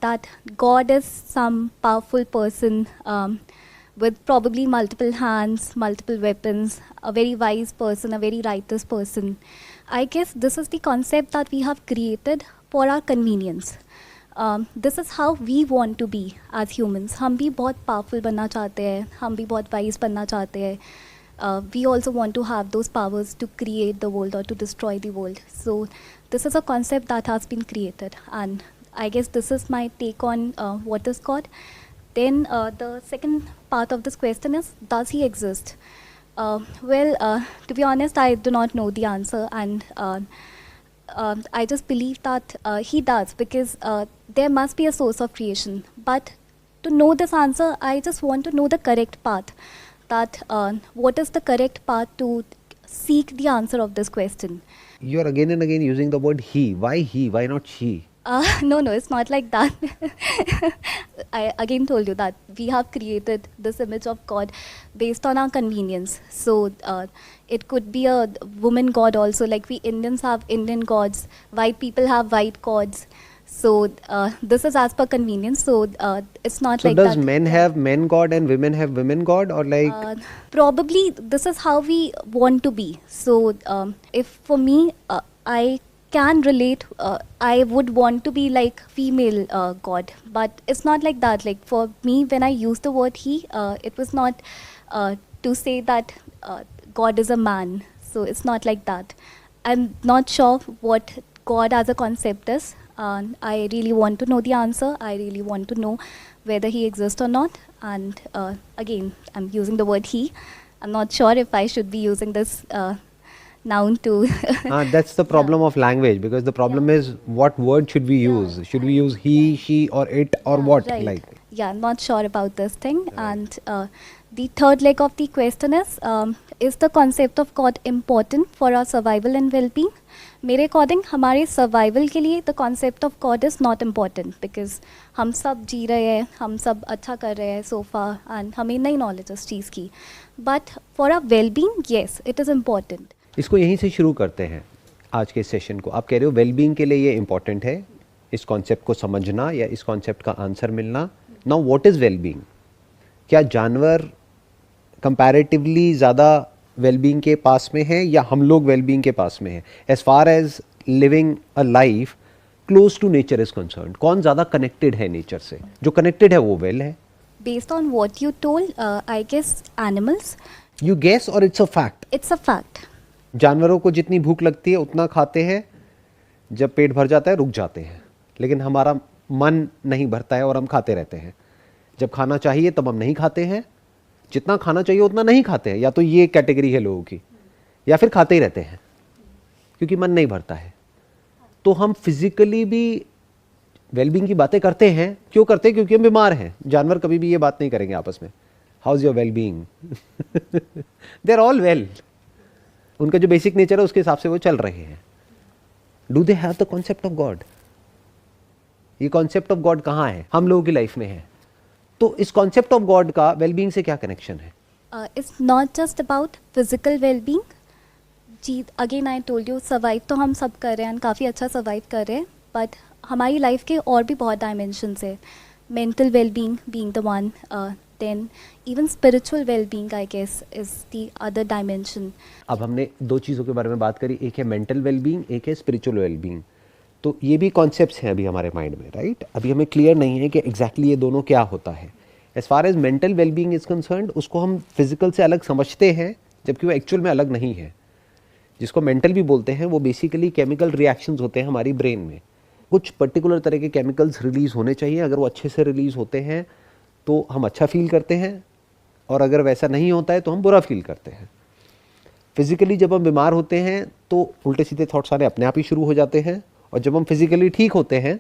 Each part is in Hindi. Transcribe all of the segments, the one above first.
that God is some powerful person with probably multiple hands, multiple weapons, a very wise person, a very righteous person. I guess this is the concept that we have created for our convenience. This is how we want to be as humans. हम भी बहुत powerful बनना चाहते हैं, हम भी बहुत wise बनना चाहते हैं. We also want to have those powers to create the world or to destroy the world. So this is a concept that has been created, and I guess this is my take on what is God. Then the second part of this question is, does he exist? To be honest, I do not know the answer, and I just believe that he does, because there must be a source of creation. But to know this answer, I just want to know the correct path. That what is the correct path to seek the answer of this question? You are again and again using the word he. Why he? Why not she? No, it's not like that. I again told you that we have created this image of God based on our convenience. So it could be a woman God also, like we Indians have Indian gods, white people have white gods. So this is as per convenience. So it's not So like does that. men have men god and women have women god, or like? Probably this is how we want to be. So if for me, I can relate, I would want to be like female god, but it's not like that. Like for me, when I use the word he, it was not to say that God is a man. So it's not like that. I'm not sure what God as a concept is. I really want to know the answer. I really want to know whether he exists or not. And again, I'm using the word he. I'm not sure if I should be using this noun to. That's the problem of language, because the problem is what word should we use? Should we use he, she, or it, or what? Right. Like. Yeah, I'm not sure about this thing. And the third leg of the question is the concept of God important for our survival and well-being? मेरे अकॉर्डिंग हमारे सर्वाइवल के लिए the concept of God is not important, because हम सब जी रहे हैं, हम सब अच्छा कर रहे हैं सोफा, एंड हमें नई नॉलेज उस चीज़ की. But for a wellbeing, yes, it is important. इसको यहीं से शुरू करते हैं आज के सेशन को. आप कह रहे हो वेलबींग के लिए ये इम्पॉर्टेंट है, इस कॉन्सेप्ट को समझना या इस कॉन्सेप्ट का आंसर मिलना. Now what is wellbeing? क्या जानवर कंपैरेटिवली ज़्यादा वेलबींग के पास में है या हम लोग वेलबींग के पास में है? As far as living a life close to nature is concern, कौन ज़्यादा कनेक्टेड है नेचर से? जो कनेक्टेड है वो वेल है. Based on what you told, I guess animals. You guess और it's a fact? It's a fact. जानवरों को जितनी भूख लगती है उतना खाते हैं, जब पेट भर जाता है रुक जाते हैं. लेकिन हमारा मन नहीं भरता है और हम खाते रहते हैं. जब खाना चाहिए तब हम नहीं खाते हैं, जितना खाना चाहिए उतना नहीं खाते हैं. या तो ये कैटेगरी है लोगों की, या फिर खाते ही रहते हैं क्योंकि मन नहीं भरता है. तो हम फिजिकली भी वेलबींग की बातें करते हैं. क्यों करते हैं? क्योंकि हम बीमार हैं. जानवर कभी भी ये बात नहीं करेंगे आपस में, how is your wellbeing? They are all well. उनका जो बेसिक नेचर है उसके हिसाब से वो चल रहे हैं. Do they have the concept of God? ये कॉन्सेप्ट ऑफ गॉड कहाँ है? हम लोगों की लाइफ में है. तो इस कॉन्सेप्ट ऑफ गॉड का वेलबींग से क्या कनेक्शन है? It's not just about physical wellbeing. जी, again I told you, survive तो हम सब कर रहे हैं, काफ़ी अच्छा सर्वाइव कर रहे हैं. बट हमारी लाइफ के और भी बहुत डायमेंशंस है. Mental wellbeing being the one, then even spiritual wellbeing I guess is the other dimension. अब हमने दो चीज़ों के बारे में बात करी, एक है मेंटल वेलबींग, एक है स्पिरिचुअल वेलबींग. तो ये भी कॉन्सेप्ट्स हैं अभी हमारे माइंड में, राइट? अभी हमें क्लियर नहीं है कि एग्जैक्टली ये दोनों क्या होता है. As far as mental wellbeing is concerned, उसको हम फिजिकल से अलग समझते हैं, जबकि वो एक्चुअल में अलग नहीं है. जिसको मेंटल भी बोलते हैं वो बेसिकली केमिकल रिएक्शंस होते हैं हमारी ब्रेन में. कुछ पर्टिकुलर तरह के केमिकल्स रिलीज़ होने चाहिए. अगर वो अच्छे से रिलीज़ होते हैं तो हम अच्छा फील करते हैं, और अगर वैसा नहीं होता है तो हम बुरा फील करते हैं. फिजिकली जब हम बीमार होते हैं तो उल्टे सीधे थॉट्स आने अपने आप ही शुरू हो जाते हैं, और जब हम फिजिकली ठीक होते हैं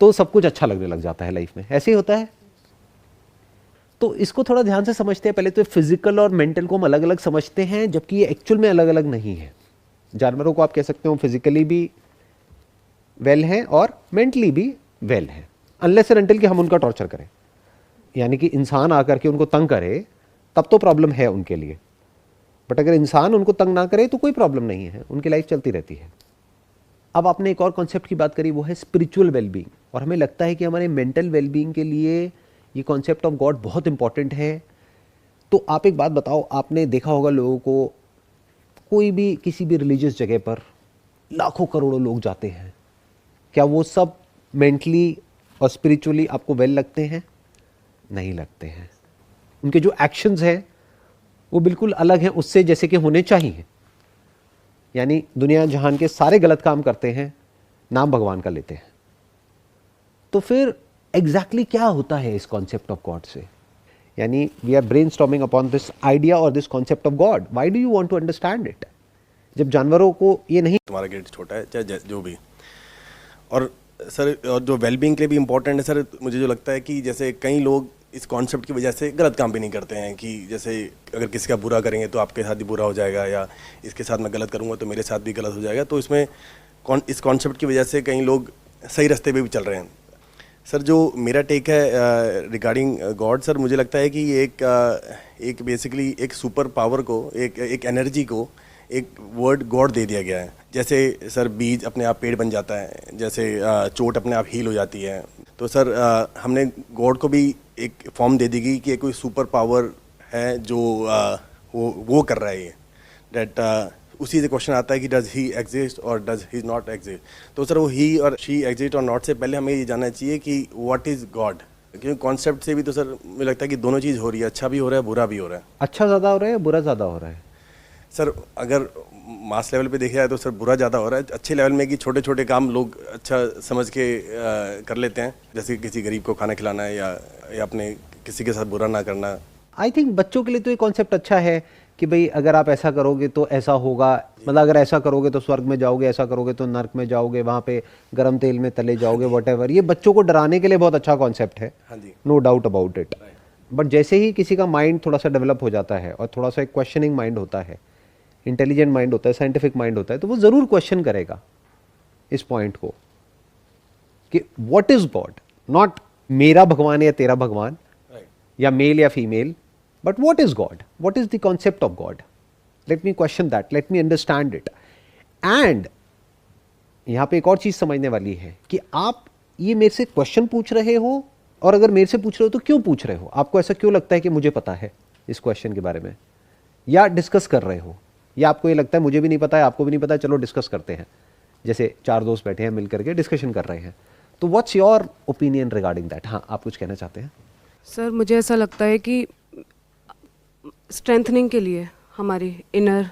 तो सब कुछ अच्छा लगने लग जाता है लाइफ में. ऐसे ही होता है. तो इसको थोड़ा ध्यान से समझते हैं. पहले तो फिजिकल और मेंटल को हम अलग अलग समझते हैं, जबकि ये एक्चुअल में अलग अलग नहीं है. जानवरों को आप कह सकते हो फिजिकली भी वेल हैं और मेंटली भी वेल हैं, अनलेस एंड अनटिल कि हम उनका टॉर्चर करें. यानी कि इंसान आकर के उनको तंग करे तब तो प्रॉब्लम है उनके लिए. बट अगर इंसान उनको तंग ना करे तो कोई प्रॉब्लम नहीं है, उनकी लाइफ चलती रहती है. अब आपने एक और कॉन्सेप्ट की बात करी, वो है स्पिरिचुअल वेलबींग. और हमें लगता है कि हमारे मेंटल वेलबींग के लिए ये कॉन्सेप्ट ऑफ गॉड बहुत इंपॉर्टेंट है। तो आप एक बात बताओ, आपने देखा होगा लोगों को, कोई भी किसी भी रिलीजियस जगह पर लाखों करोड़ों लोग जाते हैं, क्या वो सब मेंटली और स्पिरिचुअली आपको वेल लगते हैं? नहीं लगते हैं। उनके जो एक्शंस हैं वो बिल्कुल अलग हैं उससे जैसे कि होने चाहिए। यानी दुनिया जहान के सारे गलत काम करते हैं, नाम भगवान का लेते हैं। तो फिर एग्जैक्टली क्या होता है इस कॉन्सेप्ट ऑफ गॉड से? यानी we are brainstorming upon this idea और this concept of God. Why do you want to understand it? जब जानवरों को ये नहीं, तुम्हारा गेट छोटा है चाहे जो भी। और सर, और जो वेलबींग के लिए भी इम्पोर्टेंट है सर, मुझे जो लगता है कि जैसे कई लोग इस कॉन्सेप्ट की वजह से गलत काम भी नहीं करते हैं कि जैसे अगर किसी का बुरा करेंगे तो आपके साथ भी बुरा हो जाएगा, या इसके साथ मैं गलत करूँगा तो मेरे साथ भी गलत हो जाएगा। तो इसमें इस कॉन्सेप्ट की वजह से कई लोग सही रास्ते पे भी चल रहे हैं। सर, जो मेरा टेक है रिगार्डिंग गॉड सर, मुझे लगता है कि एक बेसिकली एक सुपर पावर को, एक एनर्जी को एक वर्ड गॉड दे दिया गया है। जैसे सर बीज अपने आप पेड़ बन जाता है, जैसे चोट अपने आप हील हो जाती है। तो सर हमने गॉड को भी एक फॉर्म दे दी कि कोई सुपर पावर है जो वो कर रहा है ये डेट। उसी से क्वेश्चन आता है कि डज ही एग्जिस्ट और डज ही नॉट एग्जिस्ट। तो सर वो ही और शी एग्जिस्ट और नॉट से पहले हमें ये जानना चाहिए कि व्हाट इज़ गॉड। क्योंकि कॉन्सेप्ट से भी तो सर मुझे लगता है कि दोनों चीज़ हो रही है, अच्छा भी हो रहा है, बुरा भी हो रहा है। अच्छा ज़्यादा हो रहा है, बुरा ज़्यादा हो रहा है? सर अगर मास लेवल पे देखा जाए तो सर बुरा ज़्यादा हो रहा है। अच्छे लेवल में कि छोटे छोटे काम लोग अच्छा समझ के कर लेते हैं, जैसे किसी गरीब को खाना खिलाना है या अपने किसी के साथ बुरा ना करना। आई थिंक बच्चों के लिए तो ये कॉन्सेप्ट अच्छा है कि भाई अगर आप ऐसा करोगे तो ऐसा होगा, मतलब अगर ऐसा करोगे तो स्वर्ग में जाओगे, ऐसा करोगे तो नर्क में जाओगे, वहाँ पे गर्म तेल में तले जाओगे, व्हाटएवर। ये बच्चों को डराने के लिए बहुत अच्छा कॉन्सेप्ट है, हाँ जी, no doubt about it. But जैसे ही किसी का माइंड थोड़ा सा डेवलप हो जाता है और थोड़ा सा एक क्वेश्चनिंग माइंड होता है, इंटेलिजेंट माइंड होता है, साइंटिफिक माइंड होता है, तो वो ज़रूर क्वेश्चन करेगा इस पॉइंट को कि व्हाट इज गॉड। नॉट मेरा भगवान या तेरा भगवान या मेल या female, but what is God? What is the concept of God? Let me question that, let me understand it. And यहाँ पे एक और चीज़ समझने वाली है कि आप ये मेरे से क्वेश्चन पूछ रहे हो, और अगर मेरे से पूछ रहे हो तो क्यों पूछ रहे हो? आपको ऐसा क्यों लगता है कि मुझे पता है इस क्वेश्चन के बारे में? या डिस्कस कर रहे हो, या आपको ये लगता है मुझे भी नहीं पता है, आपको भी नहीं पता है, चलो डिस्कस करते हैं, जैसे चार दोस्त बैठे हैं मिल करके डिस्कशन कर रहे हैं। तो what's your opinion regarding that? हाँ, आप कुछ कहना चाहते हैं? सर, मुझे ऐसा लगता है कि स्ट्रेंथनिंग के लिए हमारी इनर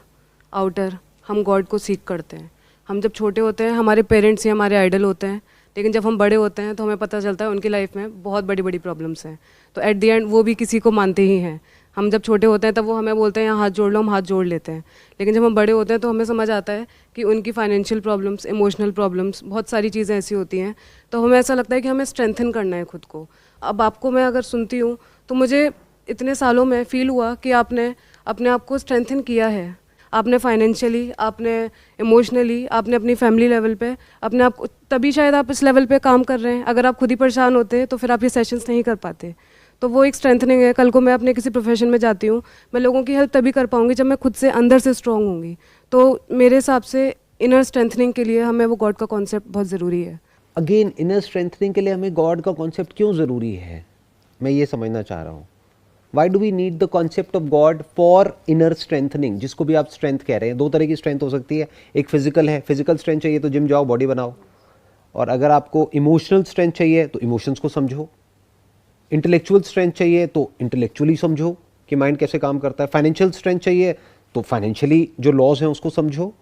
आउटर हम गॉड को सीख करते हैं। हम जब छोटे होते हैं हमारे पेरेंट्स ही हमारे आइडल होते हैं, लेकिन जब हम बड़े होते हैं तो हमें पता चलता है उनकी लाइफ में बहुत बड़ी बड़ी प्रॉब्लम्स हैं। तो एट द एंड वो भी किसी को मानते ही हैं। हम जब छोटे होते हैं तब वो हमें बोलते हैं यहाँ हाथ जोड़ लो, हम हाथ जोड़ लेते हैं। लेकिन जब हम बड़े होते हैं तो हमें समझ आता है कि उनकी फाइनेंशियल प्रॉब्लम्स, इमोशनल प्रॉब्लम्स, बहुत सारी चीज़ें ऐसी होती हैं। तो हमें ऐसा लगता है कि हमें स्ट्रेंथन करना है खुद को। अब आपको मैं अगर सुनती हूँ तो मुझे इतने सालों में फील हुआ कि आपने अपने आप को स्ट्रेंथन किया है। आपने फाइनेंशियली, आपने इमोशनली, आपने अपनी फैमिली लेवल पे अपने आप, तभी शायद आप इस लेवल पे काम कर रहे हैं। अगर आप खुद ही परेशान होते तो फिर आप ये सेशंस नहीं कर पाते। तो वो एक स्ट्रेंथनिंग है। कल को मैं अपने किसी प्रोफेशन में जाती हूँ, मैं लोगों की हेल्प तभी कर पाऊँगी जब मैं खुद से अंदर से स्ट्रॉन्ग होंगी। तो मेरे हिसाब से इनर स्ट्रेंथनिंग के लिए हमें वो गॉड का कॉन्सेप्ट बहुत ज़रूरी है। अगेन, इनर स्ट्रेंथनिंग के लिए हमें गॉड का कॉन्सेप्ट क्यों ज़रूरी है, मैं ये समझना चाह रहा हूँ। Why do we need the concept of God for inner strengthening? जिसको भी आप स्ट्रेंथ कह रहे हैं, दो तरह की स्ट्रेंथ हो सकती है। एक फिजिकल है, फिजिकल स्ट्रेंथ चाहिए तो जिम जाओ, बॉडी बनाओ। और अगर आपको इमोशनल स्ट्रेंथ चाहिए तो इमोशंस को समझो। इंटेलेक्चुअल स्ट्रेंथ चाहिए तो इंटेलेक्चुअली समझो कि माइंड कैसे काम करता है। फाइनेंशियल स्ट्रेंथ चाहिए तो फाइनेंशियली जो लॉज हैं उसको समझो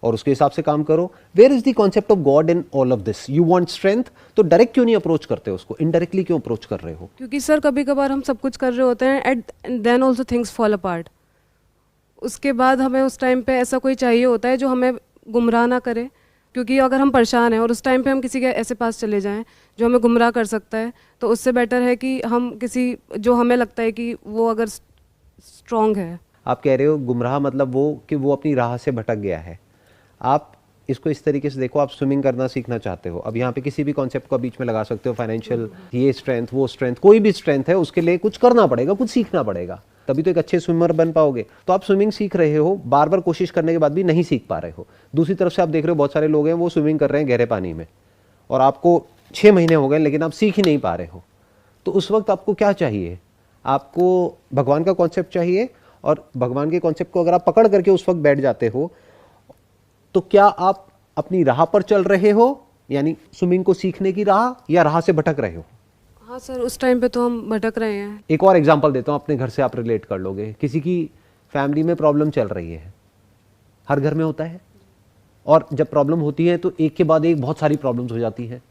और उसके हिसाब से काम करो। Where is the concept of God in all of this? You want strength, तो डायरेक्ट क्यों नहीं अप्रोच करते उसको, इनडायरेक्टली क्यों अप्रोच कर रहे हो? क्योंकि सर कभी कभार हम सब कुछ कर रहे होते हैं and then also things fall apart. उसके बाद हमें उस टाइम पे ऐसा कोई चाहिए होता है जो हमें गुमराह ना करे। क्योंकि अगर हम परेशान हैं और उस टाइम पे हम किसी के ऐसे पास चले जाएं जो हमें गुमराह कर सकता है, तो उससे बेटर है कि हम किसी जो हमें लगता है कि वो अगर स्ट्रॉन्ग है। आप कह रहे हो गुमराह, मतलब वो कि वो अपनी राह से भटक गया है। आप इसको इस तरीके से देखो, आप स्विमिंग करना सीखना चाहते हो, अब यहाँ पे किसी भी कॉन्सेप्ट को बीच में लगा सकते हो, फाइनेंशियल, ये स्ट्रेंथ, वो स्ट्रेंथ, कोई भी स्ट्रेंथ है, उसके लिए कुछ करना पड़ेगा, कुछ सीखना पड़ेगा, तभी तो एक अच्छे स्विमर बन पाओगे। तो आप स्विमिंग सीख रहे हो, बार बार कोशिश करने के बाद भी नहीं सीख पा रहे हो। दूसरी तरफ से आप देख रहे हो बहुत सारे लोग हैं वो स्विमिंग कर रहे हैं गहरे पानी में और आपको 6 महीने हो गए लेकिन आप सीख ही नहीं पा रहे हो, तो उस वक्त आपको क्या चाहिए? आपको भगवान का कॉन्सेप्ट चाहिए, और भगवान के कॉन्सेप्ट को अगर आप पकड़ करके उस वक्त बैठ जाते हो, तो क्या आप अपनी राह पर चल रहे हो, यानी स्विमिंग को सीखने की राह, या राह से भटक रहे हो? हाँ सर, उस टाइम पे तो हम भटक रहे हैं। एक और एग्जांपल देता हूं, अपने घर से आप रिलेट कर लोगे। किसी की फैमिली में प्रॉब्लम चल रही है, हर घर में होता है, और जब प्रॉब्लम होती है तो एक के बाद एक बहुत सारी प्रॉब्लम्स हो जाती हैं।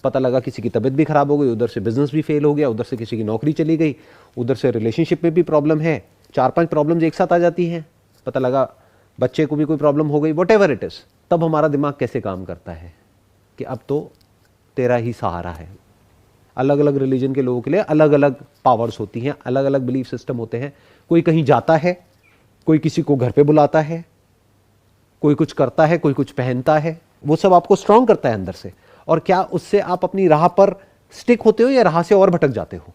पता लगा किसी की तबीयत भी खराब हो गई, उधर से बिजनेस भी फेल हो गया, उधर से किसी की नौकरी चली गई, उधर से रिलेशनशिप में भी प्रॉब्लम है, 4-5 प्रॉब्लम्स एक साथ आ जाती हैं। पता लगा बच्चे को भी कोई प्रॉब्लम हो गई, वट एवर इट इज। तब हमारा दिमाग कैसे काम करता है कि अब तो तेरा ही सहारा है। अलग अलग रिलीजन के लोगों के लिए अलग अलग पावर्स होती हैं, अलग अलग बिलीफ सिस्टम होते हैं। कोई कहीं जाता है, कोई किसी को घर पे बुलाता है, कोई कुछ करता है, कोई कुछ पहनता है, वो सब आपको स्ट्रांग करता है अंदर से। और क्या उससे आप अपनी राह पर स्टिक होते हो, या राह से और भटक जाते हो?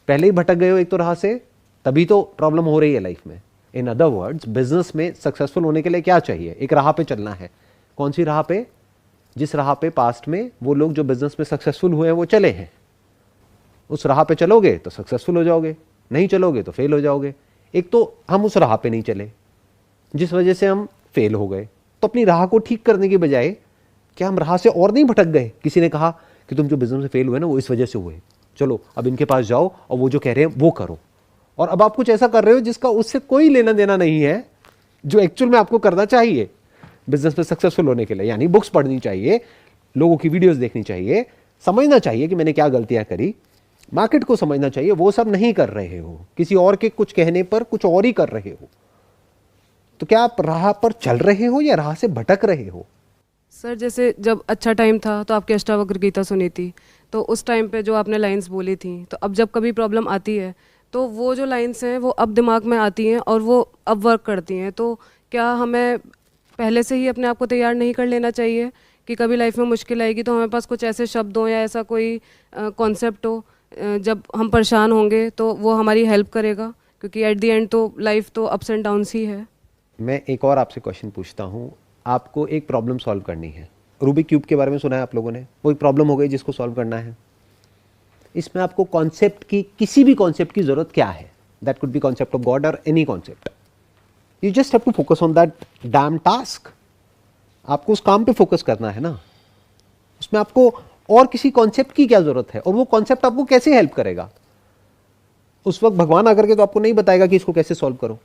पहले ही भटक गए हो एक तो राह से, तभी तो प्रॉब्लम हो रही है लाइफ में। इन अदर वर्ड्स, बिजनेस में सक्सेसफुल होने के लिए क्या चाहिए? एक राह पे चलना है। कौन सी राह पे? जिस राह पे पास्ट में वो लोग जो बिजनेस में सक्सेसफुल हुए हैं वो चले हैं। उस राह पे चलोगे तो सक्सेसफुल हो जाओगे, नहीं चलोगे तो फेल हो जाओगे। एक तो हम उस राह पे नहीं चले, जिस वजह से हम फेल हो गए। तो अपनी राह को ठीक करने की बजाय क्या हम राह से और नहीं भटक गए? किसी ने कहा कि तुम जो बिजनेस में फेल हुए ना, वो इस वजह से हुए, चलो अब इनके पास जाओ और वो जो कह रहे हैं वो करो। और अब आप कुछ ऐसा कर रहे हो जिसका उससे कोई लेना देना नहीं है, जो एक्चुअल में आपको करना चाहिए बिजनेस में सक्सेसफुल होने के लिए। यानी बुक्स पढ़नी चाहिए, लोगों की वीडियोस देखनी चाहिए, समझना चाहिए कि मैंने क्या गलतियां करी, मार्केट को समझना चाहिए। वो सब नहीं कर रहे हो, किसी और के कुछ कहने पर कुछ और ही कर रहे हो। तो क्या आप राह पर चल रहे हो या राह से भटक रहे हो? सर जैसे जब अच्छा टाइम था तो आपकी अष्टावक्र गीता सुनी थी, तो उस टाइम पे जो आपने लाइंस बोली थी, तो अब जब कभी प्रॉब्लम आती है तो वो जो लाइंस हैं वो अब दिमाग में आती हैं और वो अब वर्क करती हैं। तो क्या हमें पहले से ही अपने आप को तैयार नहीं कर लेना चाहिए कि कभी लाइफ में मुश्किल आएगी तो हमारे पास कुछ ऐसे शब्द हों या ऐसा कोई कॉन्सेप्ट हो जब हम परेशान होंगे तो वो हमारी हेल्प करेगा? क्योंकि एट द एंड तो लाइफ तो अप्स एंड डाउन्स ही है। मैं एक और आपसे क्वेश्चन पूछता हूँ। आपको एक प्रॉब्लम सॉल्व करनी है। रूबिक क्यूब के बारे में सुना है आप लोगों ने? वो एक प्रॉब्लम हो गई जिसको सॉल्व करना है। इसमें आपको कॉन्सेप्ट की, किसी भी कॉन्सेप्ट की जरूरत क्या है? That could be concept of God और any concept. You just have to focus on that damn task. आपको उस काम पे फोकस करना है ना। उसमें आपको और किसी कॉन्सेप्ट की क्या जरूरत है, और वो कॉन्सेप्ट आपको कैसे हेल्प करेगा? उस वक्त भगवान आकर के तो आपको नहीं बताएगा कि इसको कैसे सॉल्व करो।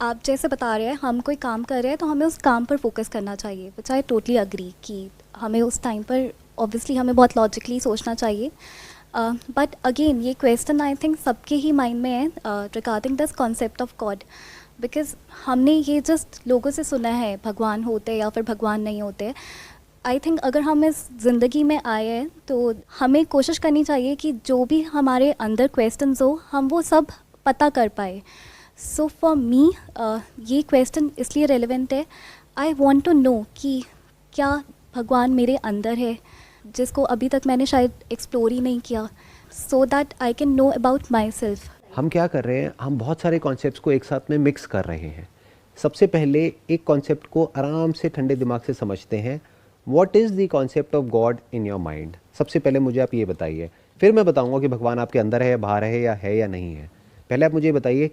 आप जैसे बता रहे हैं, हम कोई काम कर रहे हैं तो हमें उस काम पर फोकस करना चाहिए, विच आई टोटली अग्री कि हमें उस टाइम पर ऑब्वियसली हमें बहुत लॉजिकली सोचना चाहिए। बट अगेन ये क्वेश्चन आई थिंक सबके ही माइंड में है regarding this concept of God, because हमने ये जस्ट लोगों से सुना है भगवान होते हैं या फिर भगवान नहीं होते। आई थिंक अगर हम इस ज़िंदगी में आए हैं तो हमें कोशिश करनी चाहिए कि जो भी हमारे अंदर क्वेश्चंस हो हम वो सब पता कर पाए। सो फॉर मी ये क्वेश्चन इसलिए रेलेवेंट है, आई वांट टू नो कि क्या भगवान मेरे अंदर है जिसको अभी तक मैंने शायद एक्सप्लोर ही नहीं किया, so that I can know about my self. हम क्या कर रहे हैं? हम बहुत सारे कॉन्सेप्ट्स को एक साथ में मिक्स कर रहे हैं। सबसे पहले एक कॉन्सेप्ट को आराम से ठंडे दिमाग से समझते हैं। What is the concept of God in your mind? सबसे पहले मुझे आप ये बताइए, फिर मैं बताऊंगा कि भगवान आपके अंदर है, बाहर है या नहीं है। पहले आप मुझे बताइए